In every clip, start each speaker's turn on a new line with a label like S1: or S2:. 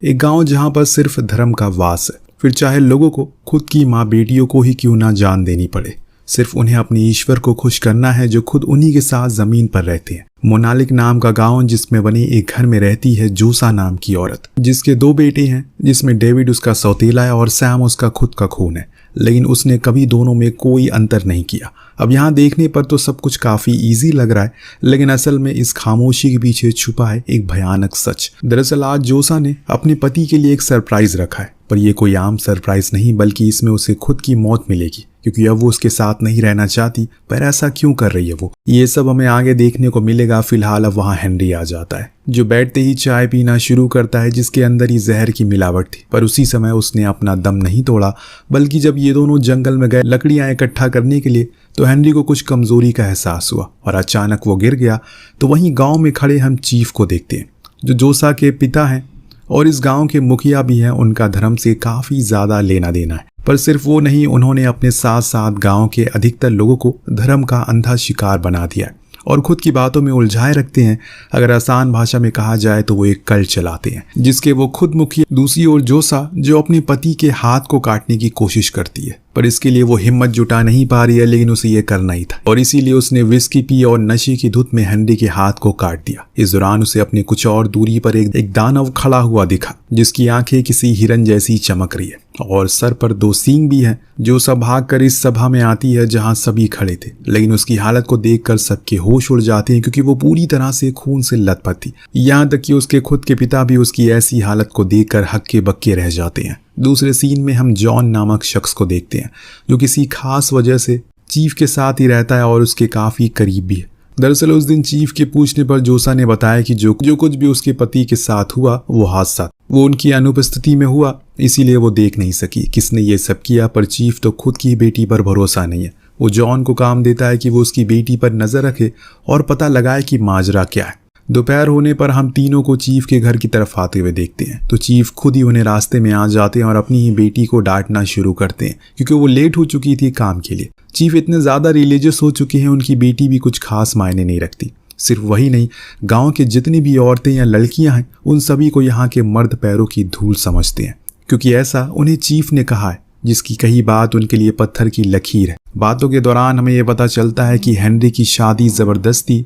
S1: एक गांव जहां पर सिर्फ धर्म का वास है, फिर चाहे लोगों को खुद की माँ बेटियों को ही क्यों ना जान देनी पड़े, सिर्फ उन्हें अपने ईश्वर को खुश करना है जो खुद उन्हीं के साथ जमीन पर रहते हैं। मोनालिक नाम का गांव जिसमें बनी एक घर में रहती है जोसा नाम की औरत, जिसके 2 बेटे हैं, जिसमें डेविड उसका सौतेला है और सैम उसका खुद का खून है, लेकिन उसने कभी दोनों में कोई अंतर नहीं किया। अब यहाँ देखने पर तो सब कुछ काफी इजी लग रहा है, लेकिन असल में इस खामोशी के पीछे छुपा है एक भयानक सच। दरअसल आज जोसा ने अपने पति के लिए एक सरप्राइज रखा है, पर यह कोई आम सरप्राइज नहीं, बल्कि इसमें उसे खुद की मौत मिलेगी, क्योंकि अब वो उसके साथ नहीं रहना चाहती। पर ऐसा क्यों कर रही है वो, ये सब हमें आगे देखने को मिलेगा। फिलहाल अब वहाँ हेनरी आ जाता है, जो बैठते ही चाय पीना शुरू करता है, जिसके अंदर ही जहर की मिलावट थी। पर उसी समय उसने अपना दम नहीं तोड़ा, बल्कि जब ये दोनों जंगल में गए लकड़ियां इकट्ठा करने के लिए, तो हेनरी को कुछ कमजोरी का एहसास हुआ और अचानक वो गिर गया। तो वहीं गांव में खड़े हम चीफ को देखते हैं, जो जोसा के पिता हैं और इस गांव के मुखिया भी हैं। उनका धर्म से काफी ज्यादा लेना देना है, पर सिर्फ वो नहीं, उन्होंने अपने साथ साथ गांव के अधिकतर लोगों को धर्म का अंधा शिकार बना दिया है और खुद की बातों में उलझाए रखते हैं। अगर आसान भाषा में कहा जाए तो वो एक कल्ट चलाते हैं, जिसके वो खुद मुखिया। दूसरी ओर जोसा, जो अपने पति के हाथ को काटने की कोशिश करती है, पर इसके लिए वो हिम्मत जुटा नहीं पा रही है, लेकिन उसे ये करना ही था और इसीलिए उसने विस्की पी और नशे की धुत में हेनरी के हाथ को काट दिया। इस दौरान उसे अपने कुछ और दूरी पर एक दानव खड़ा हुआ दिखा, जिसकी आंखें किसी हिरन जैसी चमक रही है और सर पर 2 सींग भी हैं। जोसा भागकर इस सभा में आती है जहां सभी खड़े थे, लेकिन उसकी हालत को देखकर सबके होश उड़ जाते हैं, क्योंकि वो पूरी तरह से खून से लथपथ थी। यहाँ तक कि उसके खुद के पिता भी उसकी ऐसी हालत को देखकर हक्के बक्के रह जाते हैं। दूसरे सीन में हम जॉन नामक शख्स को देखते हैं, जो किसी खास वजह से चीफ के साथ ही रहता है और उसके काफी करीब भी है। दरअसल उस दिन चीफ के पूछने पर जोसा ने बताया कि जो कुछ भी उसके पति के साथ हुआ वो हादसा, वो उनकी अनुपस्थिति में हुआ, इसीलिए वो देख नहीं सकी किसने ये सब किया। पर चीफ तो खुद की बेटी पर भरोसा नहीं है। वो जॉन को काम देता है कि वो उसकी बेटी पर नजर रखे और पता लगाए कि माजरा क्या है। दोपहर होने पर हम तीनों को चीफ के घर की तरफ आते हुए देखते हैं, तो चीफ खुद ही उन्हें रास्ते में आ जाते हैं और अपनी ही बेटी को डांटना शुरू करते हैं, क्योंकि वो लेट हो चुकी थी काम के लिए। चीफ इतने ज्यादा रिलीजियस हो चुके हैं, उनकी बेटी भी कुछ खास मायने नहीं रखती। सिर्फ वही नहीं, गांव के जितनी भी औरतें या लड़कियां हैं, उन सभी को यहाँ के मर्द पैरों की धूल समझते हैं, क्योंकि ऐसा उन्हें चीफ ने कहा है, जिसकी कही बात उनके लिए पत्थर की लकीर है। बातों के दौरान हमें यह पता चलता है कि हेनरी की शादी जबरदस्ती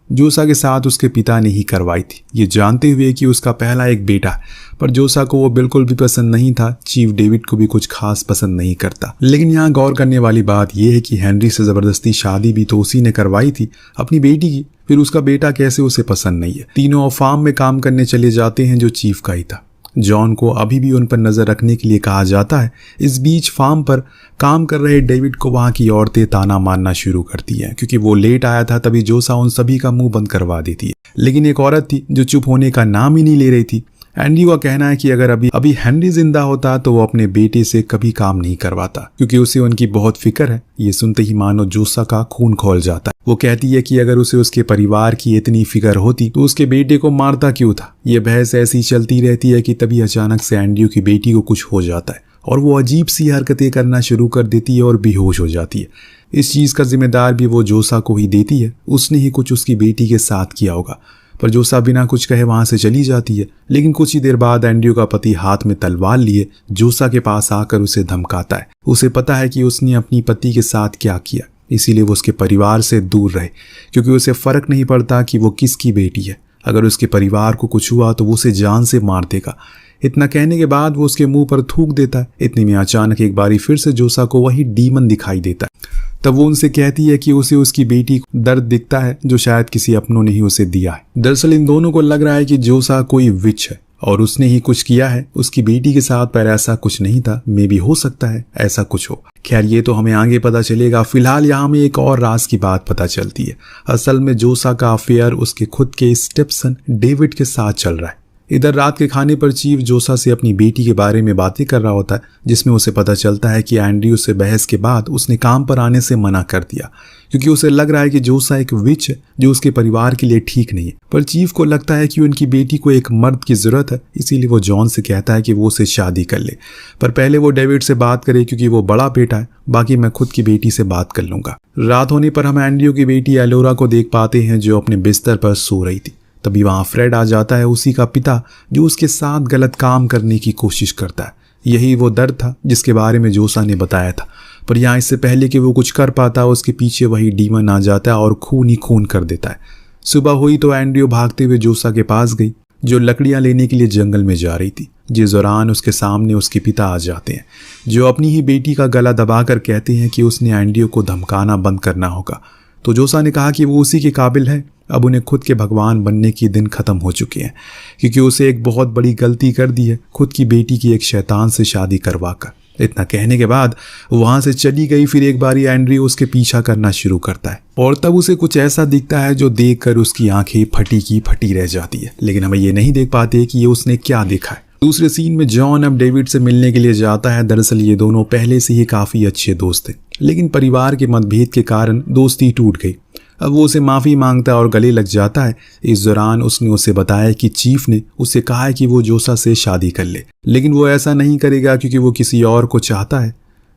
S1: जोसा के साथ उसके पिता ने ही करवाई थी, ये जानते हुए कि उसका पहला एक बेटा है। पर जोसा को वो बिल्कुल भी पसंद नहीं था। चीफ डेविड को भी कुछ खास पसंद नहीं करता। लेकिन यहाँ गौर करने वाली बात यह है कि हेनरी से जबरदस्ती शादी भी तो उसी ने करवाई थी अपनी बेटी की, फिर उसका बेटा कैसे उसे पसंद नहीं है। तीनों फार्म में काम करने चले जाते हैं जो चीफ का ही था। जॉन को अभी भी उन पर नजर रखने के लिए कहा जाता है। इस बीच फार्म पर काम कर रहे डेविड को वहां की औरतें ताना मारना शुरू करती हैं, क्योंकि वो लेट आया था। तभी जोसा उन सभी का मुंह बंद करवा देती है। लेकिन एक औरत थी जो चुप होने का नाम ही नहीं ले रही थी। एंड्रयू का कहना है कि अगर अभी हेनरी जिंदा होता तो वो अपने बेटे से कभी काम नहीं करवाता, क्योंकि उसे उनकी बहुत फिक्र है। ये सुनते ही मानो जोसा का खून खौल जाता है। वो कहती है कि अगर उसे उसके परिवार की इतनी फिक्र होती तो उसके बेटे को मारता क्यों था। ये बहस ऐसी चलती रहती है कि तभी अचानक से एंड्रयू की बेटी को कुछ हो जाता है और वो अजीब सी हरकतें करना शुरू कर देती है और बेहोश हो जाती है। इस चीज का जिम्मेदार भी वो जोसा को ही देती है। उसने ही कुछ उसकी बेटी के साथ किया होगा। पर जोसा बिना कुछ कहे वहां से चली जाती है। लेकिन कुछ ही देर बाद एंड्रयू का पति हाथ में तलवार लिए जोसा के पास आकर उसे धमकाता है। उसे पता है कि उसने अपनी पति के साथ क्या किया, इसीलिए वो उसके परिवार से दूर रहे, क्योंकि उसे फर्क नहीं पड़ता कि वो किसकी बेटी है। अगर उसके परिवार को कुछ हुआ तो वो उसे जान से मार देगा। इतना कहने के बाद वो उसके मुंह पर थूक देता है। इतने में अचानक एक बारी फिर से जोसा को वही डीमन दिखाई देता है। तब वो उनसे कहती है कि उसे उसकी बेटी को दर्द दिखता है जो शायद किसी अपनों ने ही उसे दिया है। दरअसल इन दोनों को लग रहा है कि जोसा कोई विच है और उसने ही कुछ किया है उसकी बेटी के साथ, पर ऐसा कुछ नहीं था। मे भी हो सकता है ऐसा कुछ हो। खैर ये तो हमें आगे पता चलेगा। फिलहाल यहाँ हमें एक और राज की बात पता चलती है। असल में जोसा का अफेयर उसके खुद के स्टेपसन डेविड के साथ चल रहा है। इधर रात के खाने पर चीफ जोसा से अपनी बेटी के बारे में बातें कर रहा होता है, जिसमें उसे पता चलता है कि एंड्रयू से बहस के बाद उसने काम पर आने से मना कर दिया, क्योंकि उसे लग रहा है कि जोसा एक विच है जो उसके परिवार के लिए ठीक नहीं है। पर चीफ को लगता है कि उनकी बेटी को एक मर्द की जरूरत है, इसीलिए वो जॉन से कहता है कि वो उसे शादी कर ले, पर पहले वो डेविड से बात करे क्योंकि वो बड़ा बेटा है। बाकी मैं खुद की बेटी से बात कर लूंगा। रात होने पर हम एंड्रयू की बेटी एलोरा को देख पाते हैं, जो अपने बिस्तर पर सो रही थी। तभी वहाँ फ्रेड आ जाता है, उसी का पिता, जो उसके साथ गलत काम करने की कोशिश करता है। यही वो दर्द था जिसके बारे में जोसा ने बताया था, पर यहाँ इससे पहले कि वो कुछ कर पाता उसके पीछे वही डीमन आ जाता है और खून ही खून कर देता है। सुबह हुई तो एंड्रयू भागते हुए जोसा के पास गई, जो लकड़ियां लेने के लिए जंगल में जा रही थी। जिस दौरान उसके सामने उसके पिता आ जाते हैं, जो अपनी ही बेटी का गला दबाकर कहते हैं कि उसने एंड्रयू को धमकाना बंद करना होगा। तो जोसा ने कहा कि वो उसी के काबिल है, अब उन्हें खुद के भगवान बनने के दिन खत्म हो चुके हैं, क्योंकि उसे एक बहुत बड़ी गलती कर दी है, खुद की बेटी की एक शैतान से शादी करवाकर। इतना कहने के बाद वहां से चली गई। फिर एक बारी एंड्रयू उसके पीछा करना शुरू करता है और तब उसे कुछ ऐसा दिखता है जो देखकर उसकी आंखें फटी की फटी रह जाती है, लेकिन हमें ये नहीं देख पाते कि ये उसने क्या देखा है। दूसरे सीन में जॉन अब डेविड से मिलने के लिए जाता है। दरअसल ये दोनों पहले से ही काफी अच्छे दोस्त थे, लेकिन परिवार के मतभेद के कारण दोस्ती टूट गई। अब वो उसे माफ़ी मांगता है और गले लग जाता है। इस दौरान उसने उसे बताया कि चीफ ने उसे कहा है कि वो जोसा से शादी कर ले, लेकिन वो ऐसा नहीं करेगा क्योंकि वो किसी और को चाहता है।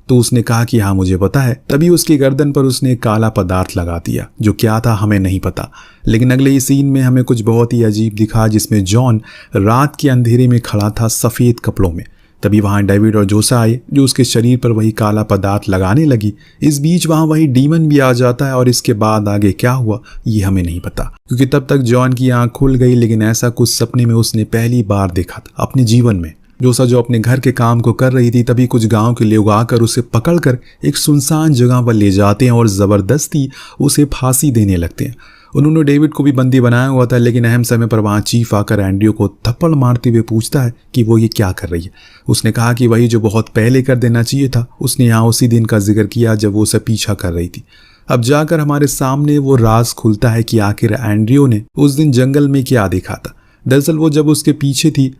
S1: तो उसने कहा कि हाँ मुझे पता है। तभी उसकी गर्दन पर उसने एक काला पदार्थ लगा दिया, जो क्या था हमें नहीं पता। लेकिन अगले ही सीन में हमें कुछ बहुत ही अजीब दिखा, जिसमें जॉन रात के अंधेरे में खड़ा था सफ़ेद कपड़ों में। तभी वहाँ डेविड और जोसा आए, जो उसके शरीर पर वही काला पदार्थ लगाने लगी। इस बीच वहाँ वही डीमन भी आ जाता है और इसके बाद आगे क्या हुआ ये हमें नहीं पता, क्योंकि तब तक जॉन की आंख खुल गई, लेकिन ऐसा कुछ सपने में उसने पहली बार देखा था अपने जीवन में। जोसा जो अपने घर के काम को कर रही थी, तभी कुछ गांव के लोग आकर उसे पकड़कर एक सुनसान जगह पर ले जाते हैं और ज़बरदस्ती उसे फांसी देने लगते हैं। उन्होंने डेविड को भी बंदी बनाया हुआ था, लेकिन अहम समय पर वहाँ चीफ आकर एंड्रयू को थप्पड़ मारते हुए पूछता है कि वो ये क्या कर रही है। उसने कहा कि वही जो बहुत पहले कर देना चाहिए था। उसने यहाँ उसी दिन का जिक्र किया जब वो उसे पीछा कर रही थी। अब जाकर हमारे सामने वो राज खुलता है कि आखिर एंड्रयू ने उस दिन जंगल में क्या देखा था। दरअसल वो जब उसके पीछे थी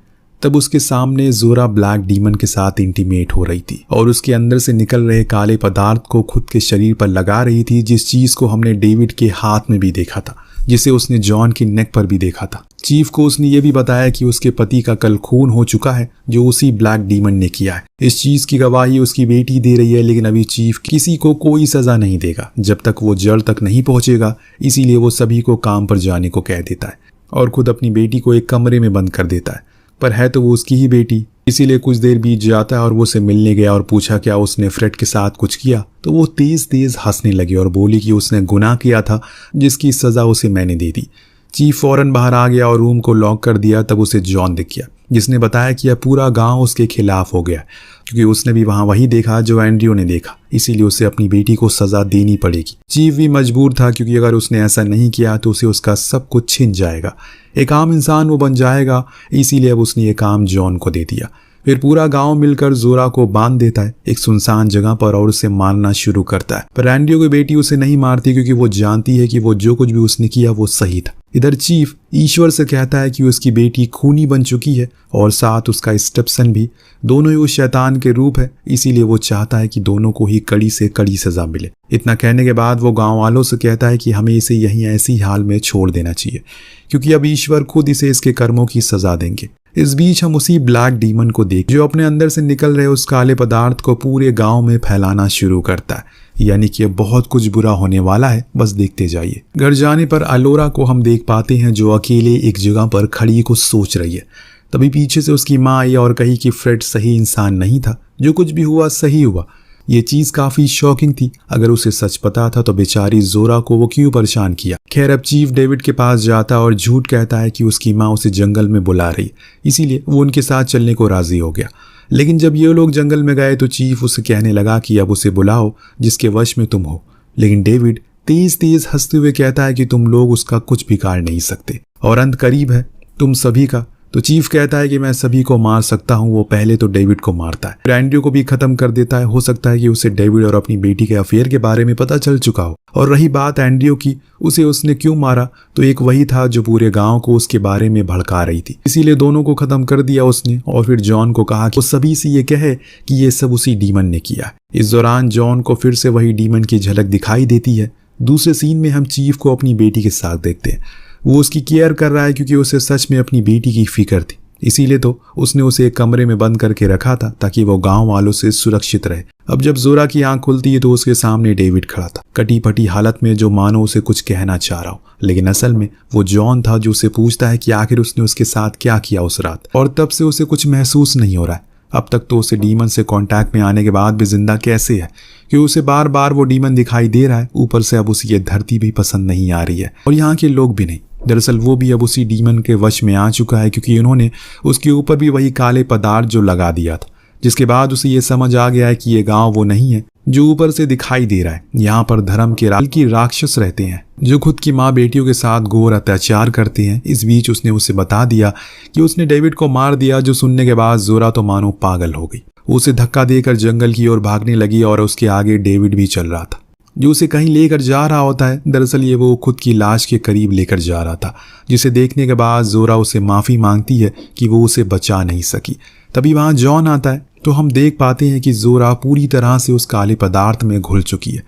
S1: तब उसके सामने जोरा ब्लैक डीमन के साथ इंटीमेट हो रही थी और उसके अंदर से निकल रहे काले पदार्थ को खुद के शरीर पर लगा रही थी, जिस चीज को हमने डेविड के हाथ में भी देखा था, जिसे उसने जॉन की नेक पर भी देखा था। चीफ को उसने ये भी बताया कि उसके पति का कल खून हो चुका है, जो उसी ब्लैक डीमन ने किया है। इस चीज की गवाही उसकी बेटी दे रही है, लेकिन अभी चीफ किसी को कोई सजा नहीं देगा जब तक वो जड़ तक नहीं पहुंचेगा। इसीलिए वो सभी को काम पर जाने को कह देता है और खुद अपनी बेटी को एक कमरे में बंद कर देता है। पर है तो वो उसकी ही बेटी, इसीलिए कुछ देर बीत जाता है और वो उसे मिलने गया और पूछा क्या उसने फ्रेड के साथ कुछ किया। तो वो तेज तेज हंसने लगी और बोली कि उसने गुनाह किया था, जिसकी सजा उसे मैंने दे दी। चीफ फौरन बाहर आ गया और रूम को लॉक कर दिया। तब उसे जॉन दिख गया, जिसने बताया कि यह पूरा गांव उसके खिलाफ हो गया, क्योंकि उसने भी वहां वही देखा जो एंड्रयू ने देखा। इसीलिए उसे अपनी बेटी को सजा देनी पड़ेगी। चीफ भी मजबूर था, क्योंकि अगर उसने ऐसा नहीं किया तो उसे उसका सब कुछ छिन जाएगा, एक आम इंसान वो बन जाएगा। इसीलिए अब उसने ये काम जॉन को दे दिया। फिर पूरा गांव मिलकर जोरा को बांध देता है एक सुनसान जगह पर और उसे मारना शुरू करता है। पर एंड्रयू की बेटी उसे नहीं मारती, क्योंकि वो जानती है कि वो जो कुछ भी उसने किया वो सही था। इधर चीफ ईश्वर से कहता है कि उसकी बेटी खूनी बन चुकी है और साथ उसका स्टेपसन भी, दोनों ही उस शैतान के रूप है। इसीलिए वो चाहता है कि दोनों को ही कड़ी से कड़ी सजा मिले। इतना कहने के बाद वो गांव वालों से कहता है कि हमें इसे यहीं ऐसी हाल में छोड़ देना चाहिए, क्योंकि अब ईश्वर खुद इसे इसके कर्मों की सजा देंगे। इस बीच हम उसी ब्लैक डीमन को देख, जो अपने अंदर से निकल रहे उस काले पदार्थ को पूरे गांव में फैलाना शुरू करता है। यानी कि बहुत कुछ बुरा होने वाला है, बस देखते जाइए। घर जाने पर अलोरा को हम देख पाते हैं, जो अकेले एक जगह पर खड़ी कुछ सोच रही है। तभी पीछे से उसकी माँ आई और कही कि फ्रेड सही इंसान नहीं था, जो कुछ भी हुआ सही हुआ। ये चीज काफी शॉकिंग थी। अगर उसे सच पता था तो बेचारी जोरा को वो क्यों परेशान किया। खैर अब चीफ डेविड के पास जाता और झूठ कहता है कि उसकी माँ उसे जंगल में बुला रही, इसीलिए वो उनके साथ चलने को राजी हो गया। लेकिन जब ये लोग जंगल में गए तो चीफ उसे कहने लगा कि अब उसे बुलाओ जिसके वश में तुम हो। लेकिन डेविड तेज तेज हंसते हुए कहता है कि तुम लोग उसका कुछ बिगाड़ नहीं सकते और अंत करीब है तुम सभी का। तो चीफ कहता है कि मैं सभी को मार सकता हूँ। वो पहले तो डेविड को मारता है, फिर एंड्रयू को भी खत्म कर देता है। हो सकता है कि उसे डेविड और अपनी बेटी के अफेयर के बारे में पता चल चुका हो। और रही बात एंड्रयू की, उसे उसने क्यों मारा, तो एक वही था जो पूरे गांव को उसके बारे में भड़का रही थी। इसीलिए दोनों को खत्म कर दिया उसने। और फिर जॉन को कहा कि वो सभी से ये कहे कि ये सब उसी डीमन ने किया। इस दौरान जॉन को फिर से वही डीमन की झलक दिखाई देती है। दूसरे सीन में हम चीफ को अपनी बेटी के साथ देखते हैं। वो उसकी केयर कर रहा है, क्योंकि उसे सच में अपनी बेटी की फिक्र थी। इसीलिए तो उसने उसे एक कमरे में बंद करके रखा था ताकि वो गांव वालों से सुरक्षित रहे। अब जब जोरा की आंख खुलती है तो उसके सामने डेविड खड़ा था, कटी फटी हालत में, जो मानो उसे कुछ कहना चाह रहा हो, लेकिन असल में वो जॉन था जो उसे पूछता है कि आखिर उसने उसके साथ क्या किया उस रात। और तब से उसे कुछ महसूस नहीं हो रहा है। अब तक तो उसे डीमन से कांटेक्ट में आने के बाद भी जिंदा कैसे है, क्योंकि उसे बार बार वो डीमन दिखाई दे रहा है। ऊपर से अब उसे ये धरती भी पसंद नहीं आ रही है और यहाँ के लोग भी नहीं। दरअसल वो भी अब उसी डीमन के वश में आ चुका है, क्योंकि उन्होंने उसके ऊपर भी वही काले पदार्थ जो लगा दिया था, जिसके बाद उसे ये समझ आ गया है कि ये गांव वो नहीं है जो ऊपर से दिखाई दे रहा है। यहाँ पर धर्म के राक्षस रहते हैं जो खुद की माँ बेटियों के साथ घोर अत्याचार करते हैं। इस बीच उसने उसे बता दिया कि उसने डेविड को मार दिया, जो सुनने के बाद जोरा तो मानो पागल हो गई। उसे धक्का देकर जंगल की ओर भागने लगी और उसके आगे डेविड भी चल रहा था जो उसे कहीं लेकर जा रहा होता है। दरअसल ये वो खुद की लाश के करीब लेकर जा रहा था, जिसे देखने के बाद जोरा उसे माफ़ी मांगती है कि वो उसे बचा नहीं सकी। तभी वहाँ जॉन आता है तो हम देख पाते हैं कि जोरा पूरी तरह से उस काले पदार्थ में घुल चुकी है।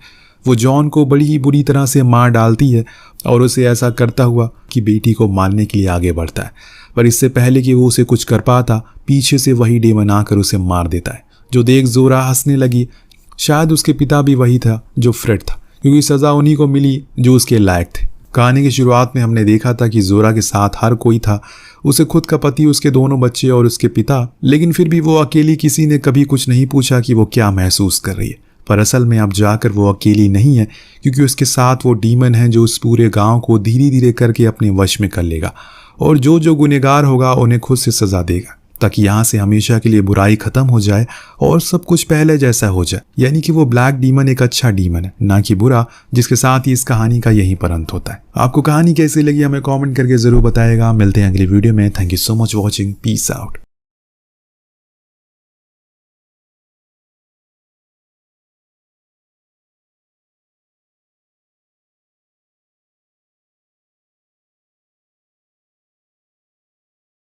S1: वो जॉन को बड़ी ही बुरी तरह से मार डालती है और उसे ऐसा करता हुआ कि बेटी को मारने के लिए आगे बढ़ता है, पर इससे पहले कि वो उसे कुछ कर पाता, पीछे से वही डेमन आकर उसे मार देता है। जो देख जोरा हंसने लगी। शायद उसके पिता भी वही था जो फ्रेड था, क्योंकि सज़ा उन्हीं को मिली जो उसके लायक थे। कहानी की शुरुआत में हमने देखा था कि जोरा के साथ हर कोई था, उसे खुद का पति, उसके दोनों बच्चे और उसके पिता, लेकिन फिर भी वो अकेली, किसी ने कभी कुछ नहीं पूछा कि वो क्या महसूस कर रही है। पर असल में अब जाकर वो अकेली नहीं है, क्योंकि उसके साथ वो डीमन है जो उस पूरे गांव को धीरे धीरे करके अपने वश में कर लेगा और जो जो गुनहगार होगा उन्हें खुद से सजा देगा, ताकि यहाँ से हमेशा के लिए बुराई खत्म हो जाए और सब कुछ पहले जैसा हो जाए। यानी कि वो ब्लैक डीमन एक अच्छा डीमन है, ना कि बुरा, जिसके साथ ही इस कहानी का यही पर अंत होता है। आपको कहानी कैसी लगी हमें कमेंट करके जरूर बताएगा। मिलते हैं अगली वीडियो में। Thank you so much watching. Peace out.